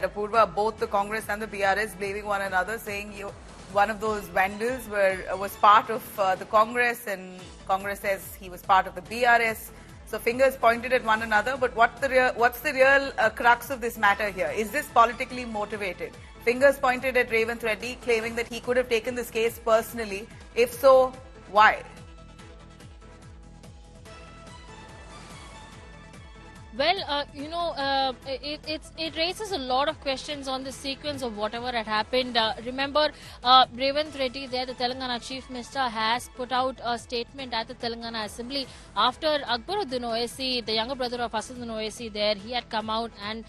Apurva, both the Congress and the BRS blaming one another, saying one of those vandals was part of the Congress, and Congress says he was part of the BRS. So fingers pointed at one another. But what's the real crux of this matter here? Is this politically motivated? Fingers pointed at Revanth Reddy, claiming that he could have taken this case personally. If so, why? Well, it raises a lot of questions on the sequence of whatever had happened. Remember, Revanth Reddy, there, the Telangana Chief Minister, has put out a statement at the Telangana Assembly after Akbaruddin Owaisi, the younger brother of Asaduddin Owaisi, there, he had come out and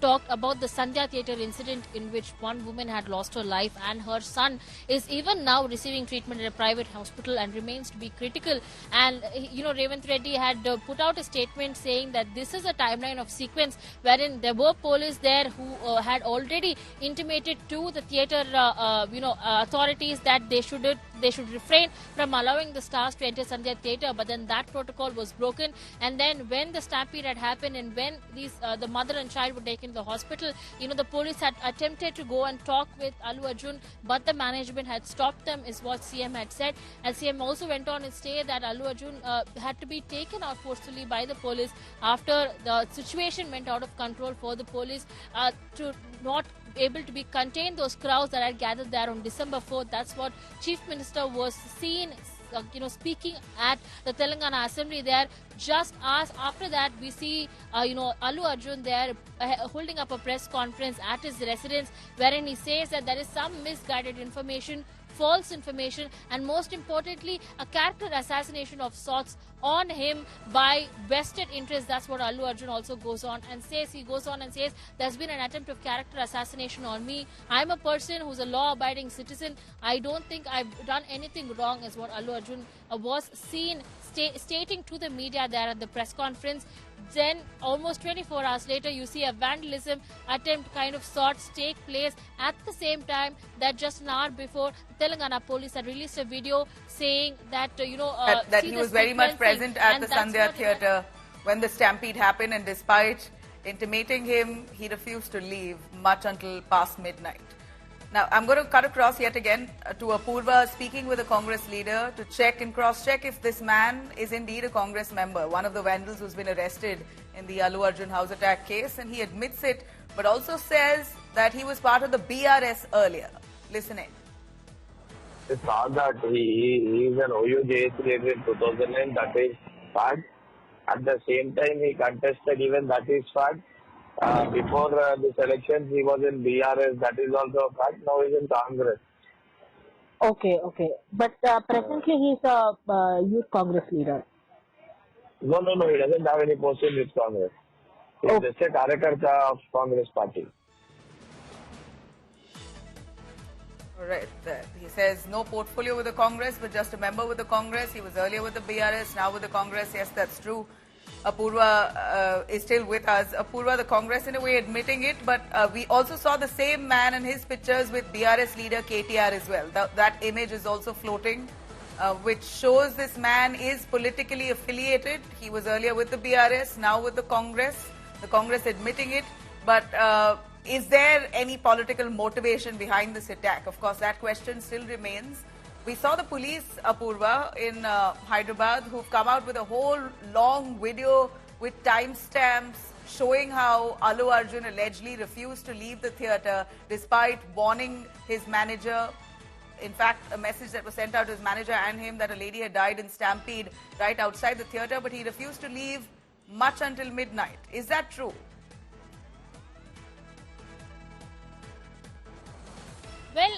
talked about the Sandhya Theatre incident in which one woman had lost her life, and her son is even now receiving treatment at a private hospital and remains to be critical. And Revanth Reddy had put out a statement saying that this is a timeline of sequence wherein there were police there who had already intimated to the theatre authorities that they should refrain from allowing the stars to enter Sandhya Theatre, but then that protocol was broken. And then when the stampede had happened and when the mother and child were taken to the hospital, the police had attempted to go and talk with Allu Arjun, but the management had stopped them, is what CM had said. And CM also went on and said that Allu Arjun had to be taken out forcefully by the police after the situation went out of control for the police to not able to be contain those crowds that had gathered there on December 4th. That's what Chief Minister was seen speaking at the Telangana Assembly there. Just as after that, we see Allu Arjun there holding up a press conference at his residence, wherein he says that there is some misguided information, false information, and most importantly, a character assassination of sorts on him by vested interests. That's what Allu Arjun also goes on and says. He goes on and says, there's been an attempt of character assassination on me. I'm a person who's a law-abiding citizen. I don't think I've done anything wrong, is what Allu Arjun was seen stating to the media there at the press conference. Then, almost 24 hours later, you see a vandalism attempt kind of sorts take place at the same time that just an hour before, Telangana police had released a video saying that, that he was very much present at the Sandhya Theatre when the stampede happened, and despite intimating him, he refused to leave much until past midnight. Now, I'm going to cut across yet again to Apurva speaking with a Congress leader to check and cross-check if this man is indeed a Congress member, one of the vandals who's been arrested in the Allu Arjun house attack case, and he admits it, but also says that he was part of the BRS earlier. Listen in. It's not that he is an OUJS leader in 2009, that is fact. At the same time, he contested, even that is fact. Before this election, he was in BRS, that is also a fact. Now he's in Congress. Okay. But presently he's a youth Congress leader. No, he doesn't have any post in youth Congress. He's just a Karyakarta of Congress party. All right. He says no portfolio with the Congress, but just a member with the Congress. He was earlier with the BRS, now with the Congress. Yes, that's true. Apurva is still with us. Apurva, the Congress in a way admitting it, but we also saw the same man and his pictures with BRS leader KTR as well. That image is also floating, which shows this man is politically affiliated. He was earlier with the BRS, now with the Congress admitting it. But is there any political motivation behind this attack? Of course, that question still remains. We saw the police, Apurva, in Hyderabad, who've come out with a whole long video with timestamps showing how Allu Arjun allegedly refused to leave the theatre despite warning his manager. In fact, a message that was sent out to his manager and him that a lady had died in stampede right outside the theatre, but he refused to leave much until midnight. Is that true? Well,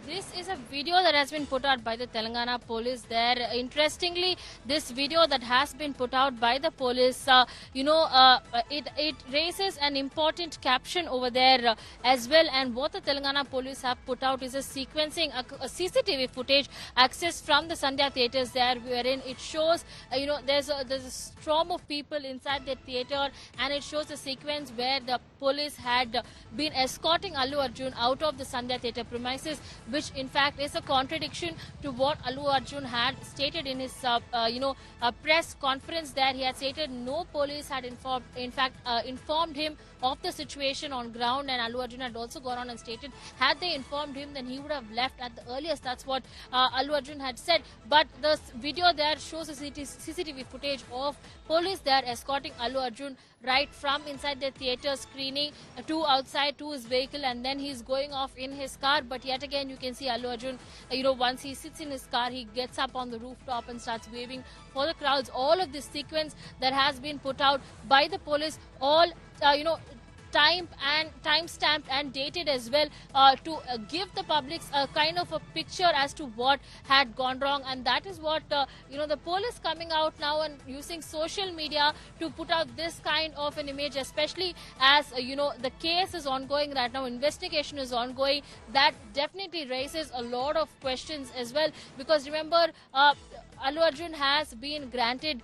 this is a video that has been put out by the Telangana police there. Interestingly, this video that has been put out by the police, it raises an important caption over there as well. And what the Telangana police have put out is a sequencing, a CCTV footage accessed from the Sandhya Theatres there, wherein it shows, there's a storm of people inside the theatre, and it shows a sequence where the police had been escorting Allu Arjun out of the Sandhya Theatre premises, which in fact is a contradiction to what Allu Arjun had stated in his press conference there. He had stated no police had informed him of the situation on ground, and Allu Arjun had also gone on and stated had they informed him, then he would have left at the earliest. That's what Allu Arjun had said. But the video there shows a CCTV footage of police there escorting Allu Arjun right from inside the theatre screening to outside to his vehicle, and then he's going off in his car. But yet again, you can see Allu Arjun, once he sits in his car, he gets up on the rooftop and starts waving for the crowds. All of this sequence that has been put out by the police, all time stamped and dated as well, to give the public a kind of a picture as to what had gone wrong. And that is what the police coming out now and using social media to put out this kind of an image, especially as the case is ongoing right now, investigation is ongoing. That definitely raises a lot of questions as well, because remember, Allu Arjun has been granted,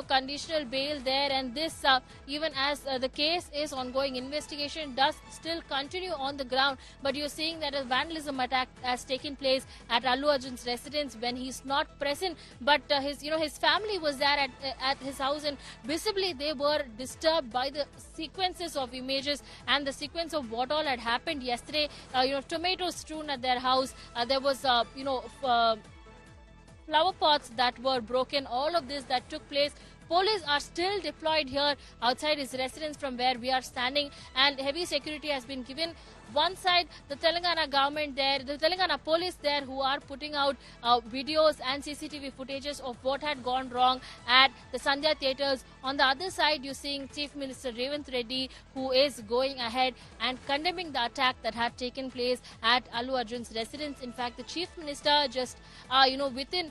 conditional bail there, and this, even as the case is ongoing, investigation does still continue on the ground. But you're seeing that a vandalism attack has taken place at Allu Arjun's residence when he's not present, but his family was there at his house, and visibly they were disturbed by the sequences of images and the sequence of what all had happened yesterday. Tomatoes strewn at their house. There was, flower pots that were broken. All of this that took place. Police are still deployed here outside his residence from where we are standing, and heavy security has been given. One side, the Telangana government there, the Telangana police there, who are putting out videos and CCTV footages of what had gone wrong at the Sandhya Theatres. On the other side, you're seeing Chief Minister Revanth Reddy, who is going ahead and condemning the attack that had taken place at Allu Arjun's residence. In fact, the Chief Minister just, within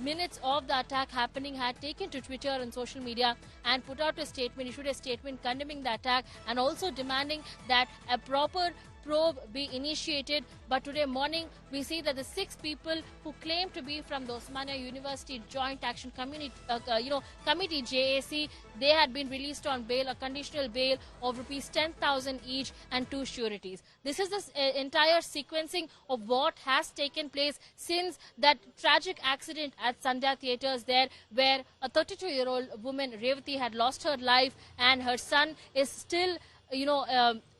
minutes of the attack happening, had taken to Twitter and social media and put out a statement, issued a statement condemning the attack and also demanding that a proper probe be initiated. But today morning, we see that the 6 people who claim to be from the Osmania University Joint Action Committee, JAC, they had been released on bail, a conditional bail of rupees 10,000 each and 2 sureties. This is the entire sequencing of what has taken place since that tragic accident at Sandhya Theatres there, where a 32-year-old woman, Revati, had lost her life, and her son is still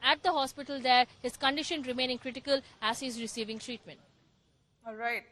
at the hospital there, his condition remaining critical as he's receiving treatment. All right.